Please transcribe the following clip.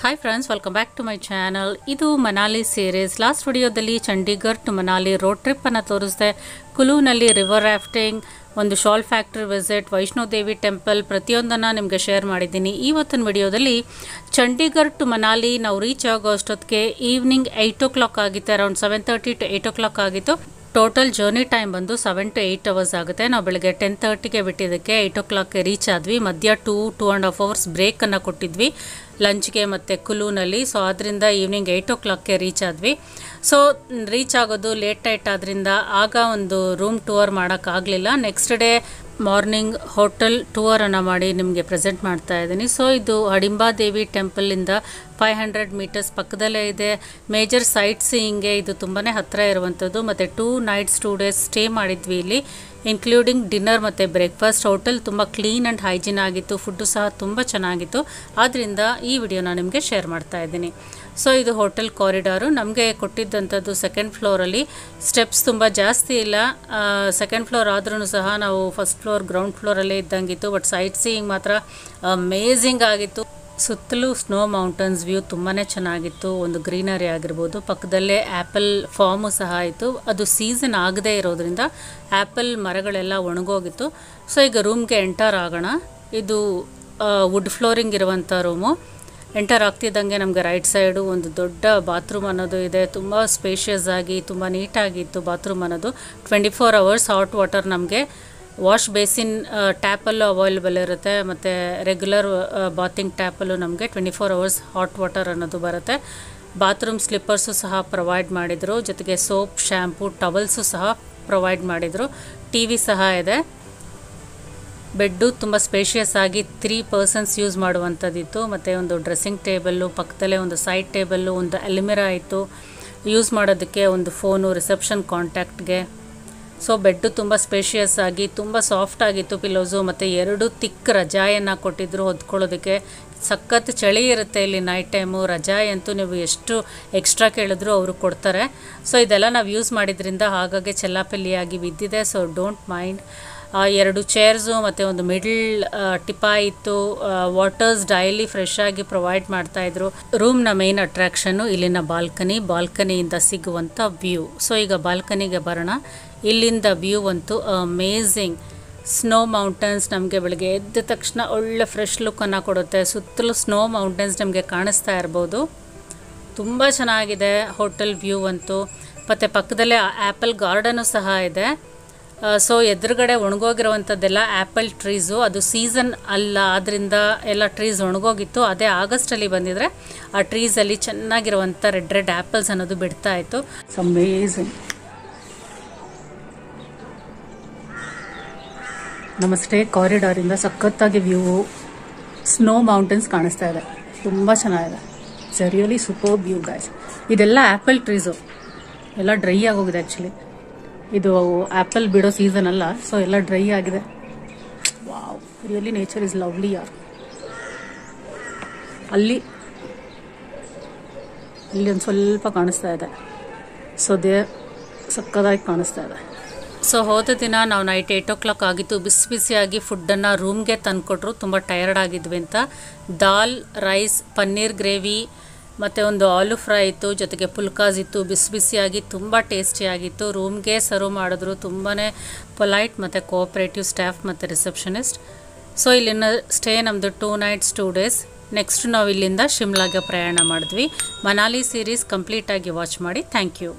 Hi friends, welcome back to my channel. ಇದು Manali series. Last ವಿಡಿಯೋದಲ್ಲಿ Chandigarh to Manali road ಟ್ರಿಪ್ಪನ್ನು ತೋರಿಸಿದೆ. ಕುಲೂನಲ್ಲಿ ರಿವರ್ ರಾಫ್ಟಿಂಗ್, ಒಂದು shawl factory visit, Vaishno Devi temple ಪ್ರತಿಯೊಂದನ್ನು ನಿಮಗೆ ಶೇರ್ ಮಾಡಿದ್ದೀನಿ. ಇವತ್ತಿನ ವಿಡಿಯೋದಲ್ಲಿ ಚಂಡೀಗಢ ಟು ಮನಾಲಿ ನಾವು ರೀಚ್ ಆಗೋ ಅಷ್ಟೊತ್ತಿಗೆ ಈವ್ನಿಂಗ್ 8 o'clock ಆಗಿತ್ತು. ಅರೌಂಡ್ 7:30 to 8 o'clock ಆಗಿತ್ತು. ಟೋಟಲ್ ಜರ್ನಿ ಟೈಮ್ ಬಂದು 7 to 8 hours ಆಗುತ್ತೆ. ನಾವು ಬೆಳಗ್ಗೆ 10:30ಗೆ ಬಿಟ್ಟಿದ್ದಕ್ಕೆ 8 o'clockಗೆ ರೀಚ್ ಆದ್ವಿ. ಮಧ್ಯ 2.5 hours ಬ್ರೇಕನ್ನು ಕೊಟ್ಟಿದ್ವಿ ಲಂಚ್ಗೆ ಮತ್ತು ಕುಲೂನಲ್ಲಿ. ಸೊ ಅದರಿಂದ ಈವ್ನಿಂಗ್ 8 o'clockಗೆ ರೀಚ್ ಆದ್ವಿ. ಸೊ ರೀಚ್ ಆಗೋದು ಲೇಟ್ ನೈಟ್ ಆದ್ದರಿಂದ ಆಗ ಒಂದು ರೂಮ್ ಟೂರ್ ಮಾಡೋಕ್ಕಾಗಲಿಲ್ಲ. ನೆಕ್ಸ್ಟ್ ಡೇ ಮಾರ್ನಿಂಗ್ ಹೋಟೆಲ್ ಟೂರನ್ನು ಮಾಡಿ ನಿಮಗೆ ಪ್ರೆಸೆಂಟ್ ಮಾಡ್ತಾ ಇದ್ದೀನಿ. ಸೊ ಇದು ಹಡಿಂಬಾದೇವಿ ಟೆಂಪಲಿಂದ 500 meters ಪಕ್ಕದಲ್ಲೇ ಇದೆ. ಮೇಜರ್ ಸೈಟ್ ಸೀಯಿಂಗ್ಗೆ ಇದು ತುಂಬಾ ಹತ್ತಿರ ಇರುವಂಥದ್ದು. ಮತ್ತು 2 nights 2 days ಸ್ಟೇ ಮಾಡಿದ್ವಿ ಇಲ್ಲಿ, ಇನ್ಕ್ಲೂಡಿಂಗ್ ಡಿನ್ನರ್ ಮತ್ತು ಬ್ರೇಕ್ಫಾಸ್ಟ್. ಹೋಟೆಲ್ ತುಂಬ ಕ್ಲೀನ್ ಆ್ಯಂಡ್ ಹೈಜೀನ್ ಆಗಿತ್ತು. ಫುಡ್ಡು ಸಹ ತುಂಬ ಚೆನ್ನಾಗಿತ್ತು. ಆದ್ದರಿಂದ ಈ ವಿಡಿಯೋನ ನಿಮಗೆ ಶೇರ್ ಮಾಡ್ತಾ ಇದ್ದೀನಿ. ಸೊ ಇದು ಹೋಟೆಲ್ ಕಾರಿಡಾರು. ನಮಗೆ ಕೊಟ್ಟಿದ್ದಂಥದ್ದು 2nd ಫ್ಲೋರಲ್ಲಿ. ಸ್ಟೆಪ್ಸ್ ತುಂಬ ಜಾಸ್ತಿ ಇಲ್ಲ. 2nd ಫ್ಲೋರ್ ಆದ್ರೂ ಸಹ ನಾವು ಫಸ್ಟ್ ಫ್ಲೋರ್ ಗ್ರೌಂಡ್ ಫ್ಲೋರಲ್ಲೇ ಇದ್ದಂಗಿತ್ತು. ಬಟ್ ಸೈಟ್ ಸೀಯಿಂಗ್ ಮಾತ್ರ ಅಮೇಝಿಂಗ್ ಆಗಿತ್ತು. ಸುತ್ತಲೂ ಸ್ನೋ ಮೌಂಟನ್ಸ್ ವ್ಯೂ ತುಂಬಾ ಚೆನ್ನಾಗಿತ್ತು. ಒಂದು ಗ್ರೀನರಿ ಆಗಿರ್ಬೋದು. ಪಕ್ಕದಲ್ಲೇ ಆ್ಯಪಲ್ ಫಾರ್ಮು ಸಹ ಇತ್ತು. ಅದು ಸೀಸನ್ ಆಗದೇ ಇರೋದ್ರಿಂದ ಆ್ಯಪಲ್ ಮರಗಳೆಲ್ಲ ಒಣಗೋಗಿತ್ತು. ಸೊ ಈಗ ರೂಮ್ಗೆ ಎಂಟರ್ ಆಗೋಣ. ಇದು ವುಡ್ ಫ್ಲೋರಿಂಗ್ ಇರುವಂಥ ರೂಮು. ಎಂಟರ್ ಆಗ್ತಿದ್ದಂಗೆ ನಮಗೆ ರೈಟ್ ಸೈಡು ಒಂದು ದೊಡ್ಡ ಬಾತ್ರೂಮ್ ಅನ್ನೋದು ಇದೆ. ತುಂಬ ಸ್ಪೇಷಿಯಸ್ ಆಗಿ ತುಂಬ ನೀಟಾಗಿತ್ತು ಬಾತ್ರೂಮ್ ಅನ್ನೋದು. 24 hours ಹಾಟ್ ವಾಟರ್ ನಮಗೆ ವಾಶ್ ಬೇಸಿನ್ ಟ್ಯಾಪಲ್ಲೂ ಅವೈಲೇಬಲ್ ಇರುತ್ತೆ. ಮತ್ತು ರೆಗ್ಯುಲರ್ ಬಾತಿಂಗ್ ಟ್ಯಾಪಲ್ಲೂ ನಮಗೆ 24 hours ಹಾಟ್ ವಾಟರ್ ಅನ್ನೋದು ಬರುತ್ತೆ. ಬಾತ್ರೂಮ್ ಸ್ಲಿಪ್ಪರ್ಸು ಸಹ ಪ್ರೊವೈಡ್ ಮಾಡಿದರು. ಜೊತೆಗೆ ಸೋಪ್, ಶ್ಯಾಂಪು, ಟವಲ್ಸು ಸಹ ಪ್ರೊವೈಡ್ ಮಾಡಿದರು. ಟಿ ವಿ ಸಹ ಇದೆ. ಬೆಡ್ಡು ತುಂಬ ಸ್ಪೇಷಿಯಸ್ ಆಗಿ 3 persons ಯೂಸ್ ಮಾಡುವಂಥದ್ದಿತ್ತು. ಮತ್ತು ಒಂದು ಡ್ರೆಸ್ಸಿಂಗ್ ಟೇಬಲ್ಲು, ಪಕ್ಕದಲ್ಲೇ ಒಂದು ಸೈಡ್ ಟೇಬಲ್ಲು, ಒಂದು ಅಲ್ಮಿರಾ ಇತ್ತು ಯೂಸ್ ಮಾಡೋದಕ್ಕೆ, ಒಂದು ಫೋನು, ರಿಸೆಪ್ಷನ್ ಕಾಂಟ್ಯಾಕ್ಟ್ಗೆ. ಸೊ ಬೆಡ್ಡು ತುಂಬ ಸ್ಪೇಷಿಯಸ್ ಆಗಿ ತುಂಬ ಸಾಫ್ಟ್ ಆಗಿತ್ತು ಪಿಲ್ಲೋಸು. ಮತ್ತು 2 ತಿಕ್ ರಜಾಯನ್ನು ಕೊಟ್ಟಿದ್ದರು ಹೊದ್ಕೊಳ್ಳೋದಕ್ಕೆ. ಸಖತ್ ಚಳಿ ಇರುತ್ತೆ ಇಲ್ಲಿ ನೈಟ್ ಟೈಮು. ರಜಾಯಿ ಅಂತೂ ನೀವು ಎಷ್ಟು ಎಕ್ಸ್ಟ್ರಾ ಕೇಳಿದ್ರು ಅವರು ಕೊಡ್ತಾರೆ. ಸೊ ಇದೆಲ್ಲ ನಾವು ಯೂಸ್ ಮಾಡಿದ್ರಿಂದ ಹಾಗಾಗಿ ಚೆಲ್ಲಾಪಿಲ್ಲಿಯಾಗಿ ಬಿದ್ದಿದೆ. So don't mind. 2 ಚೇರ್ಸು ಮತ್ತು ಒಂದು ಮಿಡಲ್ ಟಿಪಾಯ್ ಇತ್ತು. ವಾಟರ್ಸ್ ಡೈಲಿ ಫ್ರೆಶ್ ಆಗಿ ಪ್ರೊವೈಡ್ ಮಾಡ್ತಾಯಿದ್ರು. ರೂಮ್ನ ಮೇನ್ ಅಟ್ರಾಕ್ಷನ್ನು ಇಲ್ಲಿನ ಬಾಲ್ಕನಿಯಿಂದ ಸಿಗುವಂಥ ವ್ಯೂ. ಸೊ ಈಗ ಬಾಲ್ಕನಿಗೆ ಬರೋಣ. ಇಲ್ಲಿಂದ ವ್ಯೂ ಅಂತೂ ಅಮೇಝಿಂಗ್. ಸ್ನೋ ಮೌಂಟನ್ಸ್ ನಮಗೆ ಬೆಳಗ್ಗೆ ಎದ್ದ ತಕ್ಷಣ ಒಳ್ಳೆ ಫ್ರೆಶ್ ಲುಕ್ಕನ್ನು ಕೊಡುತ್ತೆ. ಸುತ್ತಲೂ ಸ್ನೋ ಮೌಂಟನ್ಸ್ ನಮಗೆ ಕಾಣಿಸ್ತಾ ಇರ್ಬೋದು. ತುಂಬ ಚೆನ್ನಾಗಿದೆ ಹೋಟೆಲ್ ವ್ಯೂ ಅಂತೂ. ಮತ್ತು ಪಕ್ಕದಲ್ಲೇ ಆ್ಯಪಲ್ ಗಾರ್ಡನು ಸಹ ಇದೆ. ಸೊ ಎದುರುಗಡೆ ಒಣಗೋಗಿರುವಂಥದ್ದೆಲ್ಲ ಆ್ಯಪಲ್ ಟ್ರೀಸು. ಅದು ಸೀಸನ್ ಅಲ್ಲ, ಆದ್ದರಿಂದ ಎಲ್ಲ ಟ್ರೀಸ್ ಒಣಗೋಗಿತ್ತು. ಅದೇ ಆಗಸ್ಟಲ್ಲಿ ಬಂದಿದ್ರೆ ಆ ಟ್ರೀಸಲ್ಲಿ ಚೆನ್ನಾಗಿರುವಂಥ ರೆಡ್ ಆ್ಯಪಲ್ಸ್ ಅನ್ನೋದು ಬಿಡ್ತಾ ಇತ್ತು. It's amazing. ನಮ್ಮ ಸ್ಟೇ ಕಾರಿಡಾರಿಂದ ಸಖತ್ತಾಗಿ ವ್ಯೂ, ಸ್ನೋ ಮೌಂಟನ್ಸ್ ಕಾಣಿಸ್ತಾ ಇದೆ. ತುಂಬ ಚೆನ್ನಾಗಿದೆ. It's really super view guys. ಇದೆಲ್ಲ ಆ್ಯಪಲ್ ಟ್ರೀಸು. ಎಲ್ಲ ಡ್ರೈ ಆಗೋಗಿದೆ ಆ್ಯಕ್ಚುಲಿ. ಇದು ಆ್ಯಪಲ್ ಬಿಡೋ ಸೀಸನ್ ಅಲ್ಲ. ಸೊ ಎಲ್ಲ ಡ್ರೈ ಆಗಿದೆ. Wow, really nature is lovely ಯಾರ್. ಅಲ್ಲಿ ಒಂದು ಸ್ವಲ್ಪ ಕಾಣಿಸ್ತಾ ಇದೆ. ಸೊ ಸಕ್ಕದಾಗಿ ಕಾಣಿಸ್ತಾ ಇದೆ. ಸೊ ಹೋದ ದಿನ ನಾವು ನೈಟ್ 8 o'clock ಆಗಿತ್ತು. ಬಿಸಿಯಾಗಿ ಫುಡ್ಡನ್ನು ರೂಮ್ಗೆ ತಂದುಕೊಟ್ರು. ತುಂಬ ಟಯರ್ಡ್ ಆಗಿದ್ವಿ ಅಂತ. ದಾಲ್, ರೈಸ್, ಪನ್ನೀರ್ ಗ್ರೇವಿ ಮತ್ತು ಒಂದು ಆಲೂ ಫ್ರೈ ಇತ್ತು. ಜೊತೆಗೆ ಪುಲ್ಕಾಸ್ ಇತ್ತು. ಬಿಸಿಯಾಗಿ ತುಂಬ ಟೇಸ್ಟಿಯಾಗಿತ್ತು. ರೂಮ್ಗೆ ಸರ್ವ್ ಮಾಡಿದ್ರು. ತುಂಬಾ ಪೊಲೈಟ್ ಮತ್ತು ಕೋಆಪ್ರೇಟಿವ್ ಸ್ಟಾಫ್ ಮತ್ತು ರಿಸೆಪ್ಷನಿಸ್ಟ್. ಸೊ ಇಲ್ಲಿನ ಸ್ಟೇ ನಮ್ಮದು 2 nights 2 days. ನೆಕ್ಸ್ಟ್ ನಾವು ಇಲ್ಲಿಂದ ಶಿಮ್ಲಾಗೆ ಪ್ರಯಾಣ ಮಾಡಿದ್ವಿ. ಮನಾಲಿ ಸೀರೀಸ್ ಕಂಪ್ಲೀಟಾಗಿ ವಾಚ್ ಮಾಡಿ. Thank you.